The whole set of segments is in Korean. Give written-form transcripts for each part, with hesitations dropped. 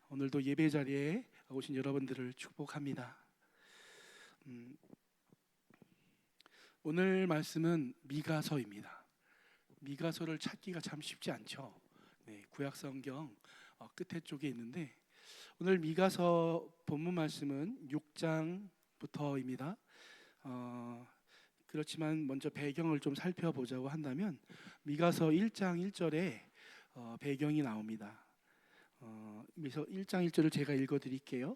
오늘도 예배 자리에 오신 여러분들을 축복합니다. 오늘 말씀은 미가서입니다. 미가서를 찾기가 참 쉽지 않죠. 구약 성경 끝에 쪽에 있는데 오늘 미가서 본문 말씀은 6장부터입니다. 그렇지만 먼저 배경을 좀 살펴보자고 한다면 미가서 1장 1절에 배경이 나옵니다. 그래서 1장 1절을 제가 읽어드릴게요.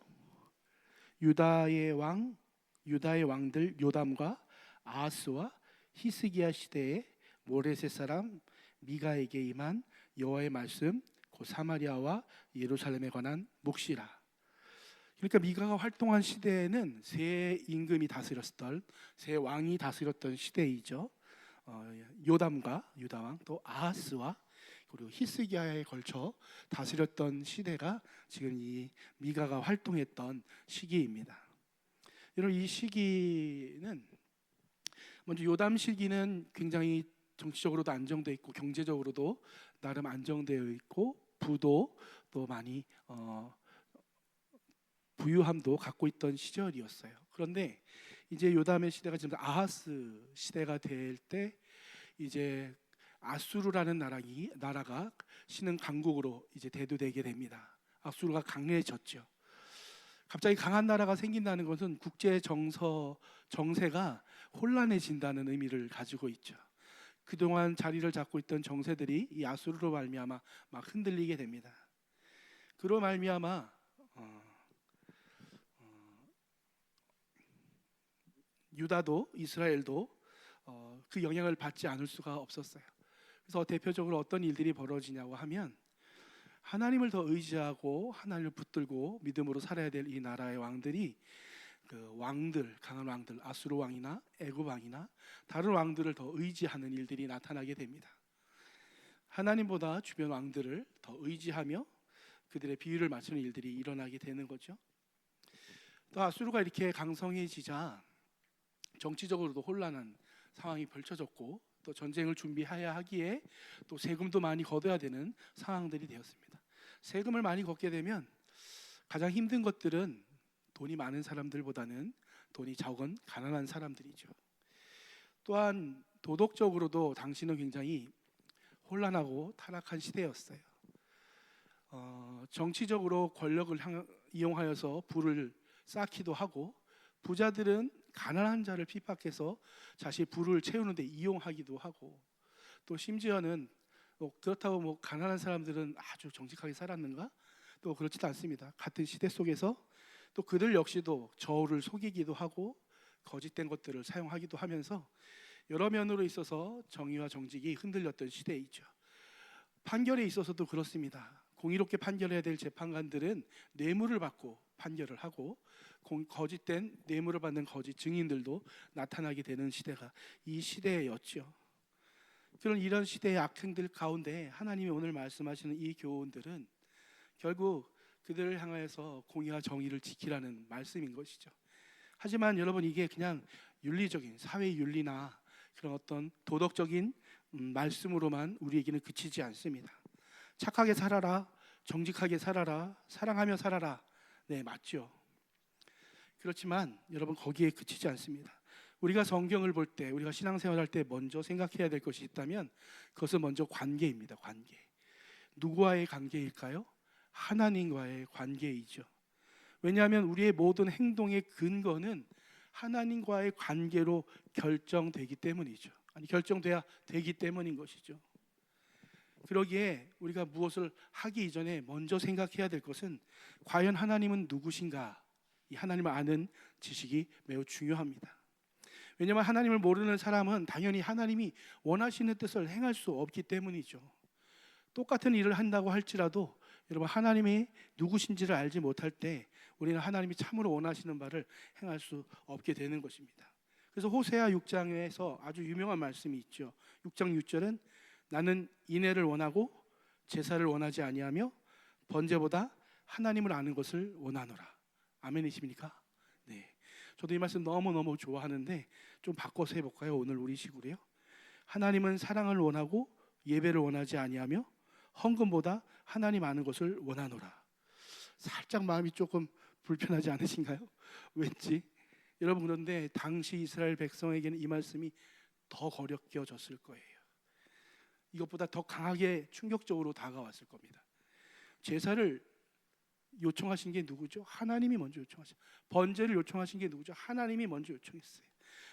유다의 왕들 요담과 아하스와 히스기야 시대에 모레셋 사람 미가에게 임한 여호와의 말씀 곧 사마리아와 예루살렘에 관한 묵시라. 그러니까 미가가 활동한 시대에는 세 임금이 다스렸던, 세 왕이 다스렸던 시대이죠. 요담과 유다왕, 또 아하스와 그리고 히스기야에 걸쳐 다스렸던 시대가 지금 이 미가가 활동했던 시기입니다. 여러분, 이 시기는 먼저 요담 시기는 굉장히 정치적으로도 안정되어 있고 경제적으로도 나름 안정되어 있고 부도 또 많이 부유함도 갖고 있던 시절이었어요. 그런데 이제 요담의 시대가 지금 아하스 시대가 될 때 이제 아수르라는 나라가 신흥 강국으로 이제 대두되게 됩니다. 아수르가 강력해졌죠. 갑자기 강한 나라가 생긴다는 것은 국제 정세가 혼란해진다는 의미를 가지고 있죠. 그동안 자리를 잡고 있던 정세들이 이 아수르로 말미암아 막 흔들리게 됩니다. 그로 말미암아 유다도 이스라엘도 그 영향을 받지 않을 수가 없었어요. 그래서 대표적으로 어떤 일들이 벌어지냐고 하면 하나님을 더 의지하고 하나님을 붙들고 믿음으로 살아야 될 이 나라의 왕들이 그 강한 왕들, 아수르 왕이나 애굽 왕이나 다른 왕들을 더 의지하는 일들이 나타나게 됩니다. 하나님보다 주변 왕들을 더 의지하며 그들의 비위를 맞추는 일들이 일어나게 되는 거죠. 또 아수르가 이렇게 강성해지자 정치적으로도 혼란한 상황이 펼쳐졌고 또 전쟁을 준비해야 하기에 또 세금도 많이 걷어야 되는 상황들이 되었습니다. 세금을 많이 걷게 되면 가장 힘든 것들은 돈이 많은 사람들보다는 돈이 적은 가난한 사람들이죠. 또한 도덕적으로도 당시는 굉장히 혼란하고 타락한 시대였어요. 정치적으로 권력을 이용하여서 부를 쌓기도 하고 부자들은 가난한 자를 핍박해서 자신의 부를 채우는 데 이용하기도 하고 또 심지어는 그렇다고 가난한 사람들은 아주 정직하게 살았는가? 또 그렇지도 않습니다. 같은 시대 속에서 또 그들 역시도 저울을 속이기도 하고 거짓된 것들을 사용하기도 하면서 여러 면으로 있어서 정의와 정직이 흔들렸던 시대이죠. 판결에 있어서도 그렇습니다. 공의롭게 판결해야 될 재판관들은 뇌물을 받고 판결을 하고 거짓된 뇌물을 받는 거짓 증인들도 나타나게 되는 시대가 이 시대였죠. 그런 이런 시대의 악행들 가운데 하나님이 오늘 말씀하시는 이 교훈들은 결국 그들을 향하여서 공의와 정의를 지키라는 말씀인 것이죠. 하지만 여러분, 이게 그냥 윤리적인 사회 윤리나 그런 어떤 도덕적인 말씀으로만 우리에게는 그치지 않습니다. 착하게 살아라, 정직하게 살아라, 사랑하며 살아라. 네, 맞죠. 그렇지만 여러분, 거기에 그치지 않습니다. 우리가 성경을 볼 때, 우리가 신앙생활할 때 먼저 생각해야 될 것이 있다면 그것은 먼저 관계입니다. 관계. 누구와의 관계일까요? 하나님과의 관계이죠. 왜냐하면 우리의 모든 행동의 근거는 하나님과의 관계로 결정되기 때문이죠. 결정돼야 되기 때문인 것이죠. 그러기에 우리가 무엇을 하기 이전에 먼저 생각해야 될 것은 과연 하나님은 누구신가? 이 하나님을 아는 지식이 매우 중요합니다. 왜냐하면 하나님을 모르는 사람은 당연히 하나님이 원하시는 뜻을 행할 수 없기 때문이죠. 똑같은 일을 한다고 할지라도 여러분, 하나님이 누구신지를 알지 못할 때 우리는 하나님이 참으로 원하시는 바를 행할 수 없게 되는 것입니다. 그래서 호세아 6장에서 아주 유명한 말씀이 있죠. 6장 6절은 나는 인애를 원하고 제사를 원하지 아니하며 번제보다 하나님을 아는 것을 원하노라. 아멘이십니까? 네. 저도 이 말씀 너무너무 좋아하는데 좀 바꿔서 해볼까요? 오늘 우리 식으로요. 하나님은 사랑을 원하고 예배를 원하지 아니하며 헌금보다 하나님 아는 것을 원하노라. 살짝 마음이 조금 불편하지 않으신가요? 왠지 여러분, 그런데 당시 이스라엘 백성에게는 이 말씀이 더 거려껴졌을 거예요. 이것보다 더 강하게 충격적으로 다가왔을 겁니다. 제사를 요청하신 게 누구죠? 하나님이 먼저 요청하신. 번제를 요청하신 게 누구죠? 하나님이 먼저 요청했어요.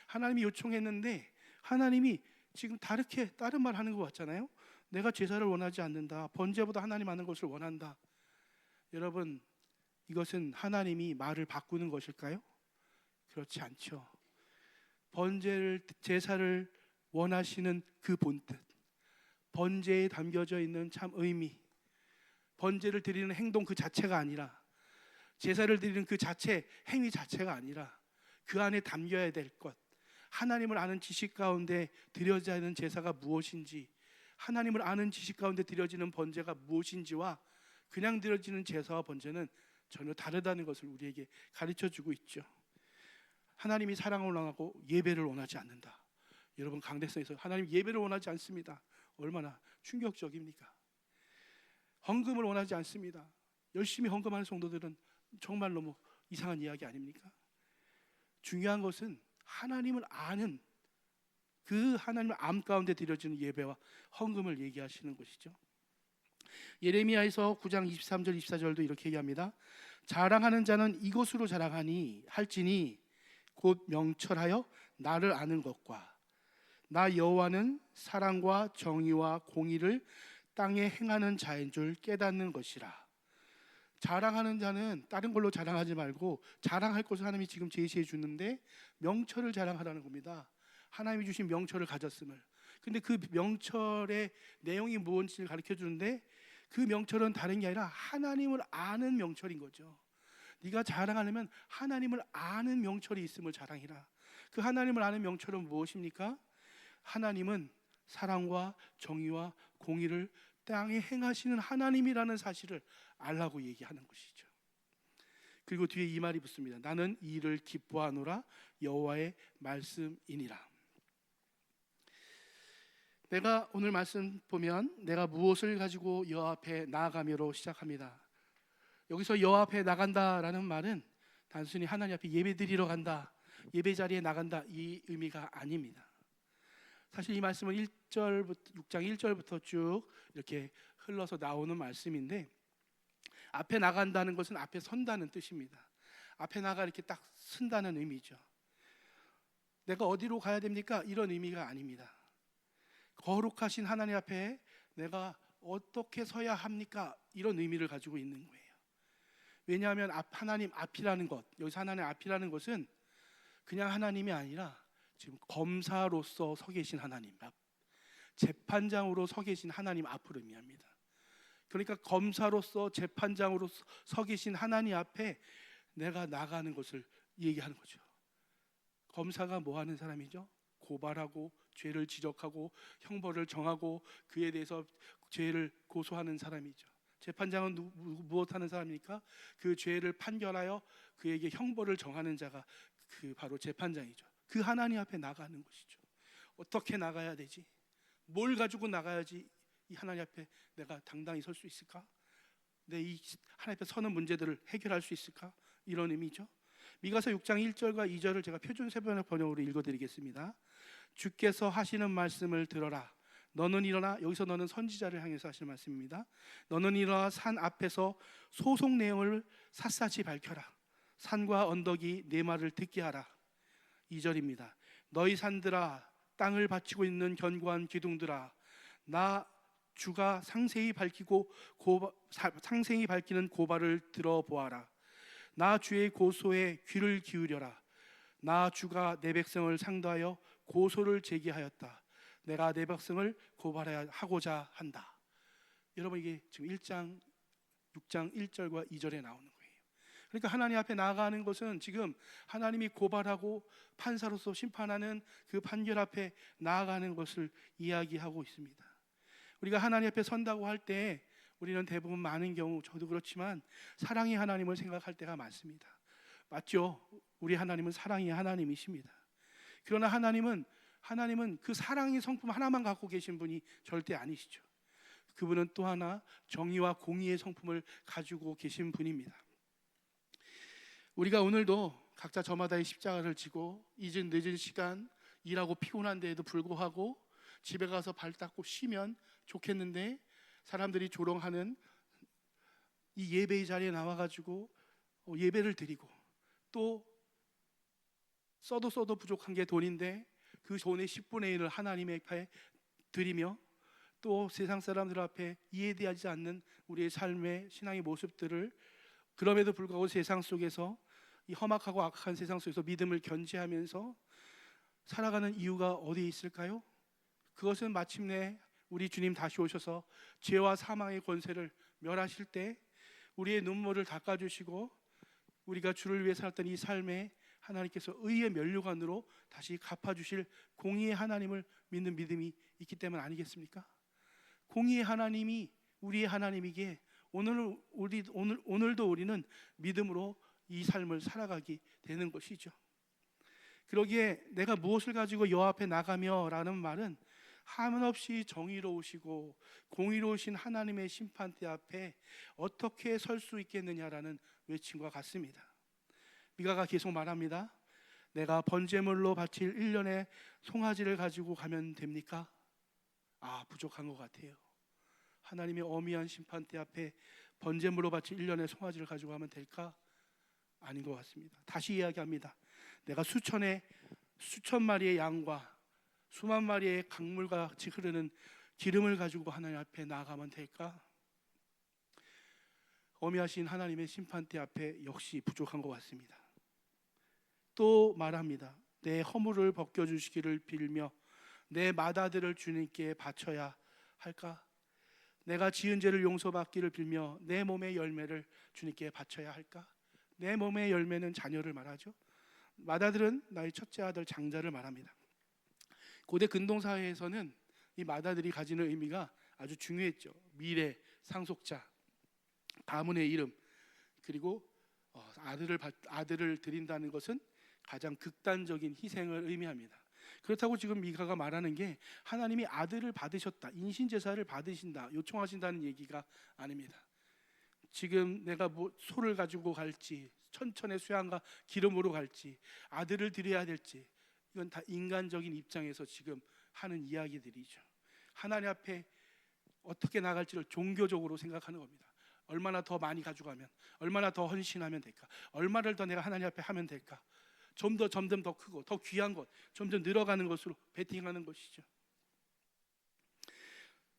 하나님이 요청했는데 하나님이 지금 다른 말 하는 것 같잖아요. 내가 제사를 원하지 않는다. 번제보다 하나님 하는 것을 원한다. 여러분, 이것은 하나님이 말을 바꾸는 것일까요? 그렇지 않죠. 제사를 원하시는 그 본뜻, 번제에 담겨져 있는 참 의미, 번제를 드리는 행동 그 자체가 아니라, 제사를 드리는 그 자체, 행위 자체가 아니라 그 안에 담겨야 될 것, 하나님을 아는 지식 가운데 드려져야 하는 제사가 무엇인지, 하나님을 아는 지식 가운데 드려지는 번제가 무엇인지와 그냥 드려지는 제사와 번제는 전혀 다르다는 것을 우리에게 가르쳐주고 있죠. 하나님이 사랑을 원하고 예배를 원하지 않는다. 여러분, 강대성에서 하나님 예배를 원하지 않습니다. 얼마나 충격적입니까? 헌금을 원하지 않습니다. 열심히 헌금하는 성도들은 정말 너무 이상한 이야기 아닙니까? 중요한 것은 하나님을 아는 그 하나님의 암 가운데 드려지는 예배와 헌금을 얘기하시는 것이죠. 예레미야에서 9장 23절 24절도 이렇게 얘기합니다. 자랑하는 자는 이것으로 자랑하니 할지니 곧 명철하여 나를 아는 것과 나 여호와는 사랑과 정의와 공의를 땅에 행하는 자인 줄 깨닫는 것이라. 자랑하는 자는 다른 걸로 자랑하지 말고 자랑할 것을 하나님이 지금 제시해 주는데 명철을 자랑하라는 겁니다. 하나님이 주신 명철을 가졌음을. 근데 그 명철의 내용이 무엇인지를 가르쳐 주는데 그 명철은 다른 게 아니라 하나님을 아는 명철인 거죠. 네가 자랑하려면 하나님을 아는 명철이 있음을 자랑해라. 그 하나님을 아는 명철은 무엇입니까? 하나님은 사랑과 정의와 공의를 땅에 행하시는 하나님이라는 사실을 알라고 얘기하는 것이죠. 그리고 뒤에 이 말이 붙습니다. 나는 이 일을 기뻐하노라 여호와의 말씀이니라. 내가 오늘 말씀 보면 내가 무엇을 가지고 여호와 앞에 나아가며로 시작합니다. 여기서 여호와 앞에 나간다라는 말은 단순히 하나님 앞에 예배드리러 간다, 예배 자리에 나간다 이 의미가 아닙니다. 사실 이 말씀은 6장 1절부터 쭉 이렇게 흘러서 나오는 말씀인데 앞에 나간다는 것은 앞에 선다는 뜻입니다. 앞에 나가 이렇게 딱 쓴다는 의미죠. 내가 어디로 가야 됩니까? 이런 의미가 아닙니다. 거룩하신 하나님 앞에 내가 어떻게 서야 합니까? 이런 의미를 가지고 있는 거예요. 왜냐하면 하나님 앞이라는 것, 여기서 하나님 앞이라는 것은 그냥 하나님이 아니라 지금 검사로서 서 계신 하나님 앞, 재판장으로 서 계신 하나님 앞을 의미합니다. 그러니까 검사로서 재판장으로 서 계신 하나님 앞에 내가 나가는 것을 얘기하는 거죠. 검사가 뭐 하는 사람이죠? 고발하고 죄를 지적하고 형벌을 정하고 그에 대해서 죄를 고소하는 사람이죠. 재판장은 무엇하는 사람입니까? 그 죄를 판결하여 그에게 형벌을 정하는 자가 그 바로 재판장이죠. 그 하나님 앞에 나가는 것이죠. 어떻게 나가야 되지? 뭘 가지고 나가야지 이 하나님 앞에 내가 당당히 설 수 있을까? 내 이 하나님 앞에 서는 문제들을 해결할 수 있을까? 이런 의미죠. 미가서 6장 1절과 2절을 제가 표준 세번역 번역으로 읽어드리겠습니다. 주께서 하시는 말씀을 들어라. 너는 일어나, 여기서 너는 선지자를 향해서 하시는 말씀입니다. 너는 일어나 산 앞에서 소송 내용을 샅샅이 밝혀라. 산과 언덕이 내 말을 듣게 하라. 2절입니다. 너희 산들아, 땅을 바치고 있는 견고한 기둥들아, 나 주가 상세히 밝히는 고발을 들어보아라. 나 주의 고소에 귀를 기울여라. 나 주가 내 백성을 상대하여 고소를 제기하였다. 내가 내 백성을 고발하고자 한다. 여러분, 이게 지금 6장 1절과 2절에 나오는 거예요. 그러니까 하나님 앞에 나아가는 것은 지금 하나님이 고발하고 판사로서 심판하는 그 판결 앞에 나아가는 것을 이야기하고 있습니다. 우리가 하나님 앞에 선다고 할 때 우리는 대부분 많은 경우, 저도 그렇지만 사랑의 하나님을 생각할 때가 많습니다. 맞죠? 우리 하나님은 사랑의 하나님이십니다. 그러나 하나님은 그 사랑의 성품 하나만 갖고 계신 분이 절대 아니시죠. 그분은 또 하나 정의와 공의의 성품을 가지고 계신 분입니다. 우리가 오늘도 각자 저마다의 십자가를 지고 이젠 늦은 시간 일하고 피곤한데에도 불구하고 집에 가서 발 닦고 쉬면 좋겠는데 사람들이 조롱하는 이 예배의 자리에 나와가지고 예배를 드리고 또 써도 부족한 게 돈인데 그 돈의 10분의 1을 하나님 앞에 드리며 또 세상 사람들 앞에 이해되지 않는 우리의 삶의 신앙의 모습들을 그럼에도 불구하고 세상 속에서 이 험악하고 악한 세상 속에서 믿음을 견지하면서 살아가는 이유가 어디에 있을까요? 그것은 마침내 우리 주님 다시 오셔서 죄와 사망의 권세를 멸하실 때 우리의 눈물을 닦아주시고 우리가 주를 위해 살았던 이 삶에 하나님께서 의의 면류관으로 다시 갚아주실 공의의 하나님을 믿는 믿음이 있기 때문 아니겠습니까? 공의의 하나님이 우리의 하나님이기에 오늘도 우리는 믿음으로 이 삶을 살아가게 되는 것이죠. 그러기에 내가 무엇을 가지고 여호와 앞에 나가며 라는 말은 한없이 정의로우시고 공의로우신 하나님의 심판대 앞에 어떻게 설 수 있겠느냐라는 외침과 같습니다. 미가가 계속 말합니다. 내가 번제물로 바칠 1년의 송아지를 가지고 가면 됩니까? 부족한 것 같아요. 하나님의 어미한 심판대 앞에 번제물로 바칠 1년의 송아지를 가지고 가면 될까? 아닌 것 같습니다. 다시 이야기합니다. 내가 수천 마리의 양과 수만 마리의 강물과 같이 흐르는 기름을 가지고 하나님 앞에 나아가면 될까? 어미하신 하나님의 심판대 앞에 역시 부족한 것 같습니다. 또 말합니다. 내 허물을 벗겨주시기를 빌며 내 맏아들을 주님께 바쳐야 할까? 내가 지은 죄를 용서받기를 빌며 내 몸의 열매를 주님께 바쳐야 할까? 내 몸의 열매는 자녀를 말하죠. 맏아들은 나의 첫째 아들 장자를 말합니다. 고대 근동사회에서는 이 맏아들이 가지는 의미가 아주 중요했죠. 미래, 상속자, 가문의 이름, 그리고 아들을 드린다는 것은 가장 극단적인 희생을 의미합니다. 그렇다고 지금 미가가 말하는 게 하나님이 아들을 받으셨다, 인신제사를 받으신다, 요청하신다는 얘기가 아닙니다. 지금 내가 소를 가지고 갈지, 천천의 수양과 기름으로 갈지, 아들을 드려야 될지, 이건 다 인간적인 입장에서 지금 하는 이야기들이죠. 하나님 앞에 어떻게 나갈지를 종교적으로 생각하는 겁니다. 얼마나 더 많이 가져가면, 얼마나 더 헌신하면 될까, 얼마를 더 내가 하나님 앞에 하면 될까, 점점 더 크고 더 귀한 것, 점점 늘어가는 것으로 베팅하는 것이죠.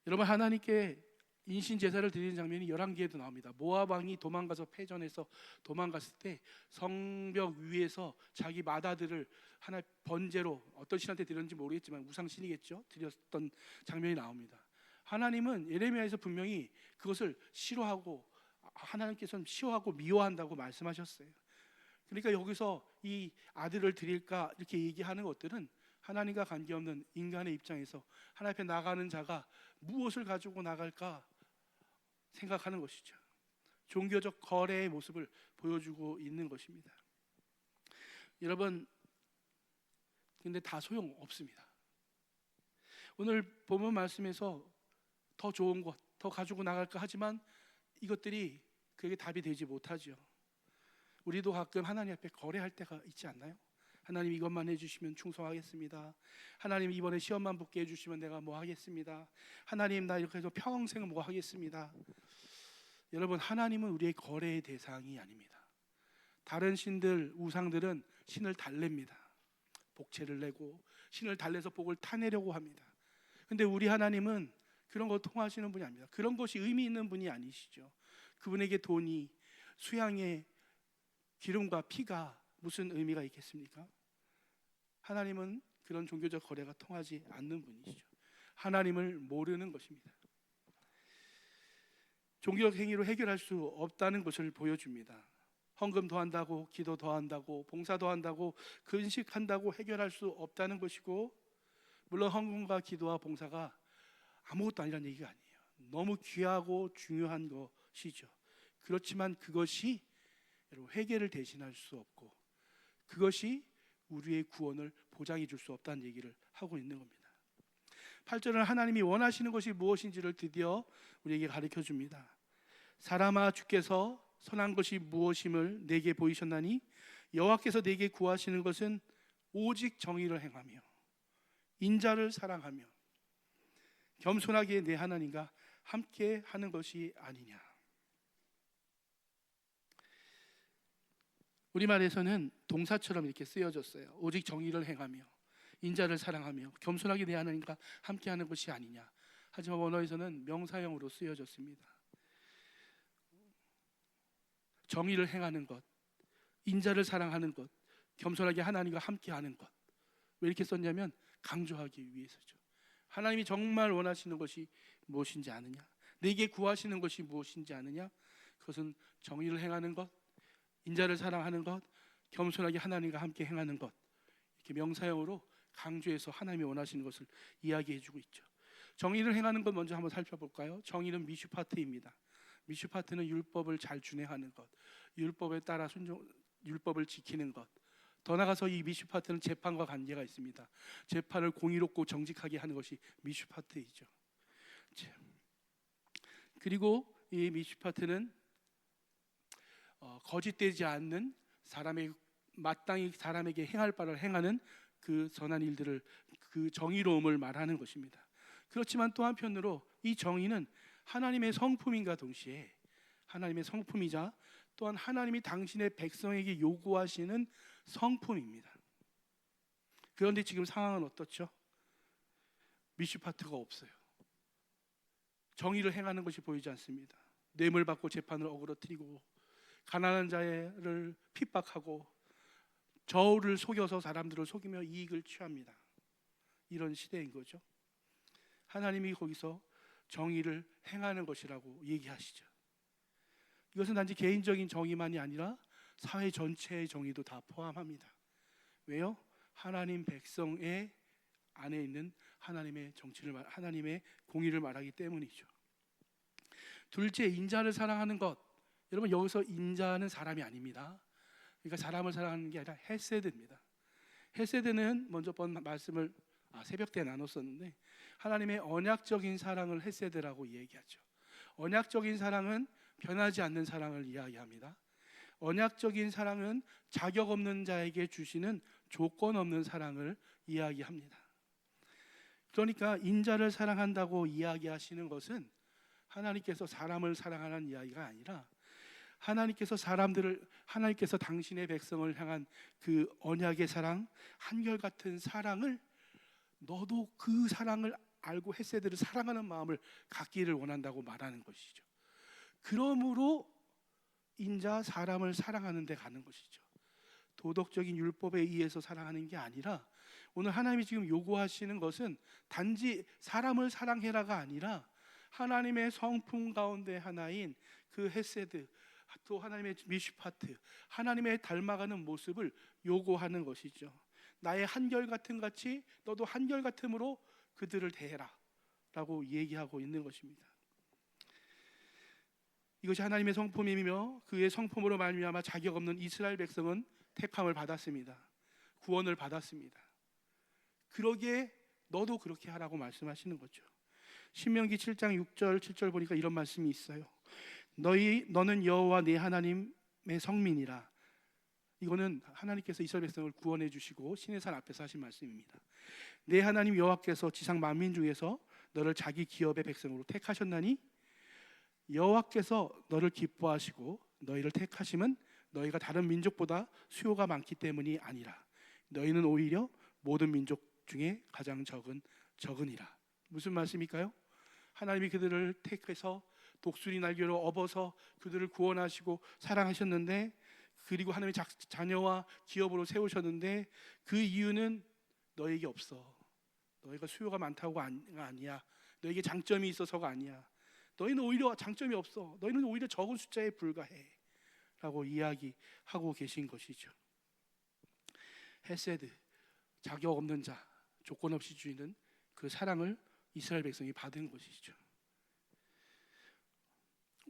여러분, 하나님께 인신 제사를 드리는 장면이 열왕기에도 나옵니다. 모압 왕이 도망가서 패전해서 도망갔을 때 성벽 위에서 자기 맏아들을 하나 번제로, 어떤 신한테 드렸는지 모르겠지만 우상신이겠죠, 드렸던 장면이 나옵니다. 하나님은 예레미야에서 분명히 그것을 싫어하고, 하나님께서는 싫어하고 미워한다고 말씀하셨어요. 그러니까 여기서 이 아들을 드릴까 이렇게 얘기하는 것들은 하나님과 관계없는 인간의 입장에서 하나님 앞에 나가는 자가 무엇을 가지고 나갈까 생각하는 것이죠. 종교적 거래의 모습을 보여주고 있는 것입니다. 여러분, 근데 다 소용없습니다. 오늘 본문 말씀에서 더 좋은 것, 더 가지고 나갈까 하지만 이것들이 그에게 답이 되지 못하죠. 우리도 가끔 하나님 앞에 거래할 때가 있지 않나요? 하나님 이것만 해주시면 충성하겠습니다. 하나님 이번에 시험만 붙게 해주시면 내가 뭐 하겠습니다. 하나님 나 이렇게 해서 평생 뭐 하겠습니다. 여러분, 하나님은 우리의 거래의 대상이 아닙니다. 다른 신들, 우상들은 신을 달랩니다. 복채를 내고 신을 달래서 복을 타내려고 합니다. 근데 우리 하나님은 그런 거 통하시는 분이 아닙니다. 그런 것이 의미 있는 분이 아니시죠. 그분에게 돈이, 수양의 기름과 피가 무슨 의미가 있겠습니까? 하나님은 그런 종교적 거래가 통하지 않는 분이시죠. 하나님을 모르는 것입니다. 종교적 행위로 해결할 수 없다는 것을 보여줍니다. 헌금 더한다고, 기도 더한다고, 봉사 더한다고, 근식한다고 해결할 수 없다는 것이고, 물론 헌금과 기도와 봉사가 아무것도 아니라는 얘기가 아니에요. 너무 귀하고 중요한 것이죠. 그렇지만 그것이 회개를 대신할 수 없고, 그것이 우리의 구원을 보장해 줄 수 없다는 얘기를 하고 있는 겁니다. 8절은 하나님이 원하시는 것이 무엇인지를 드디어 우리에게 가르쳐 줍니다. 사람아, 주께서 선한 것이 무엇임을 내게 보이셨나니 여호와께서 내게 구하시는 것은 오직 정의를 행하며 인자를 사랑하며 겸손하게 내 하나님과 함께 하는 것이 아니냐. 우리말에서는 동사처럼 이렇게 쓰여졌어요. 오직 정의를 행하며 인자를 사랑하며 겸손하게 내 하나님과 함께 하는 것이 아니냐. 하지만 원어에서는 명사형으로 쓰여졌습니다. 정의를 행하는 것, 인자를 사랑하는 것, 겸손하게 하나님과 함께 하는 것. 왜 이렇게 썼냐면 강조하기 위해서죠. 하나님이 정말 원하시는 것이 무엇인지 아느냐, 내게 구하시는 것이 무엇인지 아느냐. 그것은 정의를 행하는 것, 인자를 사랑하는 것, 겸손하게 하나님과 함께 행하는 것. 이렇게 명사형으로 강조해서 하나님이 원하시는 것을 이야기해주고 있죠. 정의를 행하는 것 먼저 한번 살펴볼까요? 정의는 미슈파트입니다. 미슈파트는 율법을 잘 준행하는 것, 율법에 따라 율법을 지키는 것. 더 나아가서 이 미슈파트는 재판과 관계가 있습니다. 재판을 공의롭고 정직하게 하는 것이 미슈파트이죠. 그리고 이 미슈파트는 거짓되지 않는 마땅히 사람에게 행할 바를 행하는 그 선한 일들을, 그 정의로움을 말하는 것입니다. 그렇지만 또 한편으로 이 정의는 하나님의 성품인가 동시에 하나님의 성품이자 또한 하나님이 당신의 백성에게 요구하시는 성품입니다. 그런데 지금 상황은 어떻죠? 미슈파트가 없어요. 정의를 행하는 것이 보이지 않습니다. 뇌물 받고 재판을 어그러뜨리고 가난한 자를 핍박하고 저울을 속여서 사람들을 속이며 이익을 취합니다. 이런 시대인 거죠. 하나님이 거기서 정의를 행하는 것이라고 얘기하시죠. 이것은 단지 개인적인 정의만이 아니라 사회 전체의 정의도 다 포함합니다. 왜요? 하나님 백성의 안에 있는 하나님의 하나님의 공의를 말하기 때문이죠. 둘째, 인자를 사랑하는 것. 여러분, 여기서 인자는 사람이 아닙니다. 그러니까 사람을 사랑하는 게 아니라 헤세드입니다. 헤세드는 먼저 번 말씀을 새벽 때 나눴었는데 하나님의 언약적인 사랑을 헤세드라고 얘기하죠. 언약적인 사랑은 변하지 않는 사랑을 이야기합니다. 언약적인 사랑은 자격 없는 자에게 주시는 조건 없는 사랑을 이야기합니다. 그러니까 인자를 사랑한다고 이야기하시는 것은 하나님께서 사람을 사랑하는 이야기가 아니라 하나님께서 당신의 백성을 향한 그 언약의 사랑, 한결같은 사랑을 너도 그 사랑을 알고 헤세드를 사랑하는 마음을 갖기를 원한다고 말하는 것이죠. 그러므로 사람을 사랑하는 데 가는 것이죠. 도덕적인 율법에 의해서 사랑하는 게 아니라 오늘 하나님이 지금 요구하시는 것은 단지 사람을 사랑해라가 아니라 하나님의 성품 가운데 하나인 그 헤세드, 또 하나님의 미슈파트, 하나님의 닮아가는 모습을 요구하는 것이죠. 나의 한결같은 같이 너도 한결같음으로 그들을 대해라 라고 얘기하고 있는 것입니다. 이것이 하나님의 성품이며 그의 성품으로 말미암아 자격 없는 이스라엘 백성은 택함을 받았습니다. 구원을 받았습니다. 그러기에 너도 그렇게 하라고 말씀하시는 거죠. 신명기 7장 6절 7절 보니까 이런 말씀이 있어요. 너는 여호와 네 하나님의 성민이라. 이거는 하나님께서 이스라엘 백성을 구원해 주시고 시내산 앞에서 하신 말씀입니다. 네 하나님 여호와께서 지상 만민 중에서 너를 자기 기업의 백성으로 택하셨나니 여호와께서 너를 기뻐하시고 너희를 택하심은 너희가 다른 민족보다 수요가 많기 때문이 아니라 너희는 오히려 모든 민족 중에 가장 적으니라. 무슨 말씀일까요? 하나님이 그들을 택해서 독수리 날개로 업어서 그들을 구원하시고 사랑하셨는데, 그리고 하나님의 자녀와 기업으로 세우셨는데 그 이유는 너에게 없어. 너희가 수요가 많다고가 아니야. 너에게 장점이 있어서가 아니야. 너희는 오히려 장점이 없어. 너희는 오히려 적은 숫자에 불과해 라고 이야기하고 계신 것이죠. 헤세드, 자격 없는 자, 조건 없이 주는 그 사랑을 이스라엘 백성이 받은 것이죠.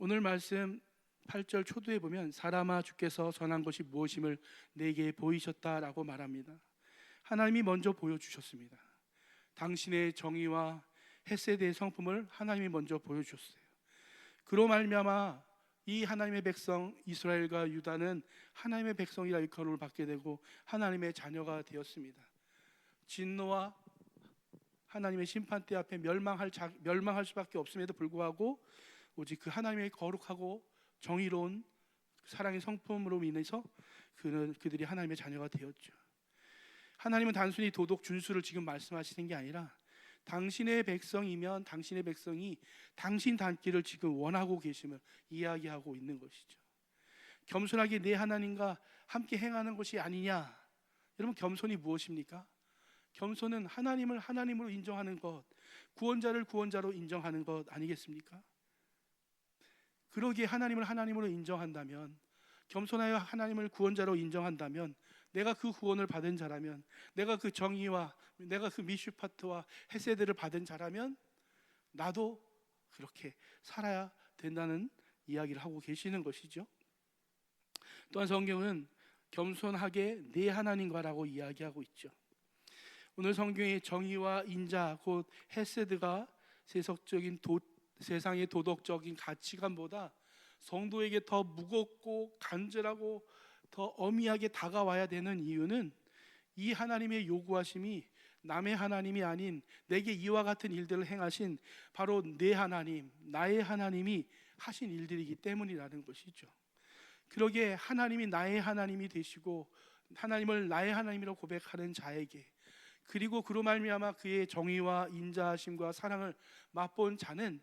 오늘 말씀 8절 초두에 보면 사람아 주께서 선한 것이 무엇임을 내게 보이셨다라고 말합니다. 하나님이 먼저 보여주셨습니다. 당신의 정의와 헤세드의 성품을 하나님이 먼저 보여주셨어요. 그로 말미암아 이 하나님의 백성 이스라엘과 유다는 하나님의 백성이라 일컬음을 받게 되고 하나님의 자녀가 되었습니다. 진노와 하나님의 심판대 앞에 멸망할 수밖에 없음에도 불구하고 오직 그 하나님의 거룩하고 정의로운 사랑의 성품으로 인해서 그들이 하나님의 자녀가 되었죠. 하나님은 단순히 도덕 준수를 지금 말씀하시는 게 아니라 당신의 백성이면 당신의 백성이 당신 닮기를 지금 원하고 계심을 이야기하고 있는 것이죠. 겸손하게 내 하나님과 함께 행하는 것이 아니냐. 여러분, 겸손이 무엇입니까? 겸손은 하나님을 하나님으로 인정하는 것, 구원자를 구원자로 인정하는 것 아니겠습니까? 그러기에 하나님을 하나님으로 인정한다면, 겸손하여 하나님을 구원자로 인정한다면, 내가 그 구원을 받은 자라면, 내가 그 정의와 내가 그 미슈파트와 헤세드를 받은 자라면 나도 그렇게 살아야 된다는 이야기를 하고 계시는 것이죠. 또한 성경은 겸손하게 내 하나님과라고 이야기하고 있죠. 오늘 성경의 정의와 인자 곧 헤세드가 세상의 도덕적인 가치관보다 성도에게 더 무겁고 간절하고 더 엄미하게 다가와야 되는 이유는 이 하나님의 요구하심이 남의 하나님이 아닌 내게 이와 같은 일들을 행하신 바로 내 하나님, 나의 하나님이 하신 일들이기 때문이라는 것이죠. 그러기에 하나님이 나의 하나님이 되시고 하나님을 나의 하나님이라고 고백하는 자에게, 그리고 그로 말미암아 그의 정의와 인자하심과 사랑을 맛본 자는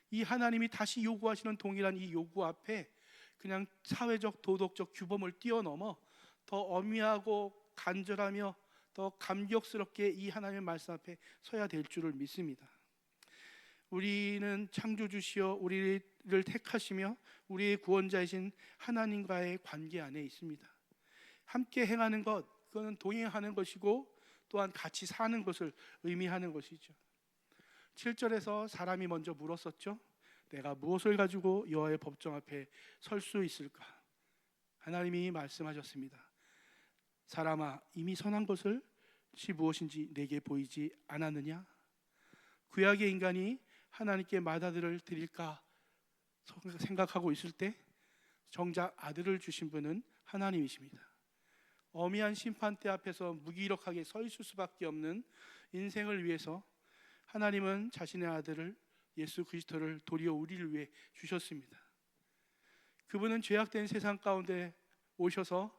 이 하나님이 다시 요구하시는 동일한 이 요구 앞에 그냥 사회적 도덕적 규범을 뛰어넘어 더 엄미하고 간절하며 더 감격스럽게 이 하나님의 말씀 앞에 서야 될 줄을 믿습니다. 우리는 창조주시여 우리를 택하시며 우리의 구원자이신 하나님과의 관계 안에 있습니다. 함께 행하는 것, 그거는 동행하는 것이고 또한 같이 사는 것을 의미하는 것이죠. 7절에서 사람이 먼저 물었었죠. 내가 무엇을 가지고 여호와의 법정 앞에 설 수 있을까? 하나님이 말씀하셨습니다. 사람아, 이미 선한 것을 무엇인지 내게 보이지 않았느냐? 구약의 인간이 하나님께 마다들을 드릴까 생각하고 있을 때 정작 아들을 주신 분은 하나님이십니다. 엄미한 심판대 앞에서 무기력하게 서 있을 수밖에 없는 인생을 위해서 하나님은 자신의 아들을 예수 그리스도를 도리어 우리를 위해 주셨습니다. 그분은 죄악된 세상 가운데 오셔서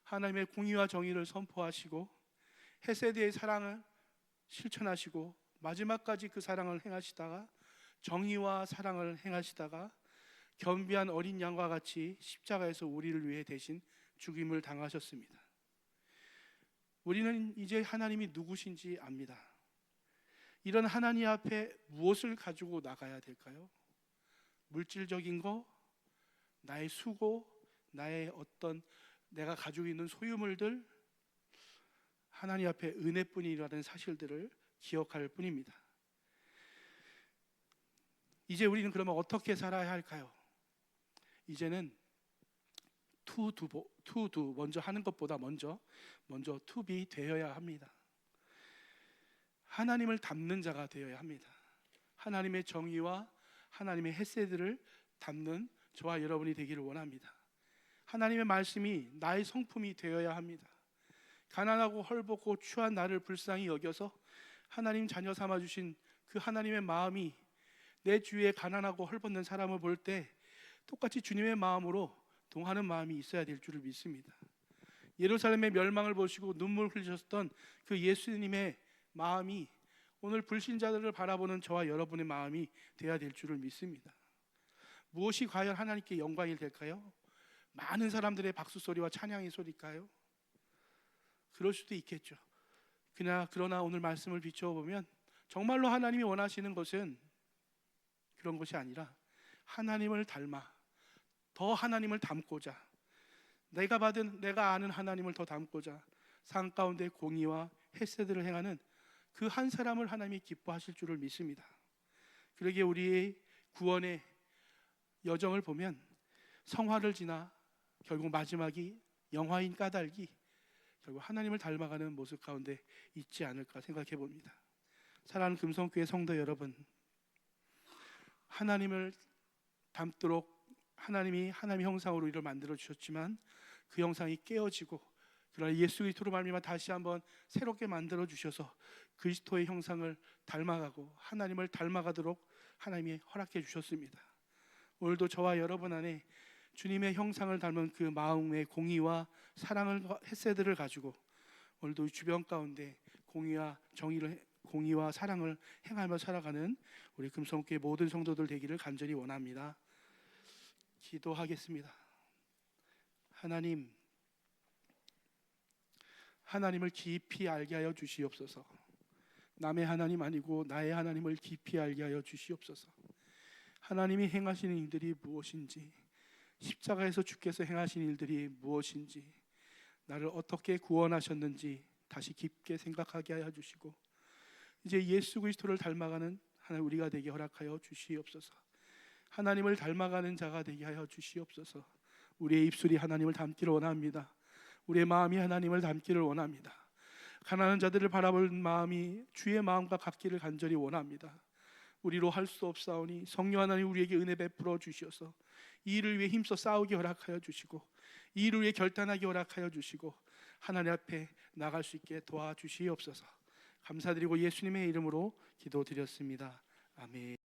하나님의 공의와 정의를 선포하시고 헤세드의 사랑을 실천하시고 마지막까지 그 사랑을 행하시다가 정의와 사랑을 행하시다가 겸비한 어린 양과 같이 십자가에서 우리를 위해 대신 죽임을 당하셨습니다. 우리는 이제 하나님이 누구신지 압니다. 이런 하나님 앞에 무엇을 가지고 나가야 될까요? 물질적인 거, 나의 수고, 나의 어떤 내가 가지고 있는 소유물들, 하나님 앞에 은혜뿐이라는 사실들을 기억할 뿐입니다. 이제 우리는 그러면 어떻게 살아야 할까요? 이제는 to do 먼저 하는 것보다 먼저 to be 되어야 합니다. 하나님을 닮는 자가 되어야 합니다. 하나님의 정의와 하나님의 헤세드를 닮는 저와 여러분이 되기를 원합니다. 하나님의 말씀이 나의 성품이 되어야 합니다. 가난하고 헐벗고 추한 나를 불쌍히 여겨서 하나님 자녀 삼아주신 그 하나님의 마음이 내 주위에 가난하고 헐벗는 사람을 볼 때 똑같이 주님의 마음으로 동하는 마음이 있어야 될 줄을 믿습니다. 예루살렘의 멸망을 보시고 눈물 흘리셨던 그 예수님의 마음이 오늘 불신자들을 바라보는 저와 여러분의 마음이 되어야 될 줄을 믿습니다. 무엇이 과연 하나님께 영광이 될까요? 많은 사람들의 박수 소리와 찬양의 소리일까요? 그럴 수도 있겠죠. 그러나 오늘 말씀을 비춰보면 정말로 하나님이 원하시는 것은 그런 것이 아니라 하나님을 닮아 더 하나님을 닮고자, 내가 아는 하나님을 더 닮고자 상 가운데 공의와 헤세드를 행하는 그 한 사람을 하나님이 기뻐하실 줄을 믿습니다. 그러기에 우리의 구원의 여정을 보면 성화를 지나 결국 마지막이 영화인 까닭이 결국 하나님을 닮아가는 모습 가운데 있지 않을까 생각해 봅니다. 사랑하는 금성교회 성도 여러분, 하나님을 닮도록 하나님이 하나님의 형상으로 우리를 만들어 주셨지만 그 형상이 깨어지고, 그러나 예수 그리스도로 말미암아 다시 한번 새롭게 만들어 주셔서 그리스도의 형상을 닮아가고 하나님을 닮아가도록 하나님이 허락해 주셨습니다. 오늘도 저와 여러분 안에 주님의 형상을 닮은 그 마음의 공의와 사랑을, 헤세드를 가지고 오늘도 주변 가운데 공의와 사랑을 행하며 살아가는 우리 금성교회 모든 성도들 되기를 간절히 원합니다. 기도하겠습니다. 하나님을 깊이 알게 하여 주시옵소서. 남의 하나님 아니고 나의 하나님을 깊이 알게 하여 주시옵소서. 하나님이 행하시는 일들이 무엇인지, 십자가에서 주께서 행하신 일들이 무엇인지, 나를 어떻게 구원하셨는지 다시 깊게 생각하게 하여 주시고, 이제 예수 그리스도를 닮아가는 하나님 우리가 되게 허락하여 주시옵소서. 하나님을 닮아가는 자가 되게 하여 주시옵소서. 우리의 입술이 하나님을 닮기를 원합니다. 우리의 마음이 하나님을 닮기를 원합니다. 가난한 자들을 바라볼 마음이 주의 마음과 같기를 간절히 원합니다. 우리로 할 수 없사오니 성령 하나님 우리에게 은혜 베풀어 주시어서 이 일을 위해 힘써 싸우게 허락하여 주시고, 이 일을 위해 결단하게 허락하여 주시고, 하나님 앞에 나갈 수 있게 도와주시옵소서. 감사드리고 예수님의 이름으로 기도드렸습니다. 아멘.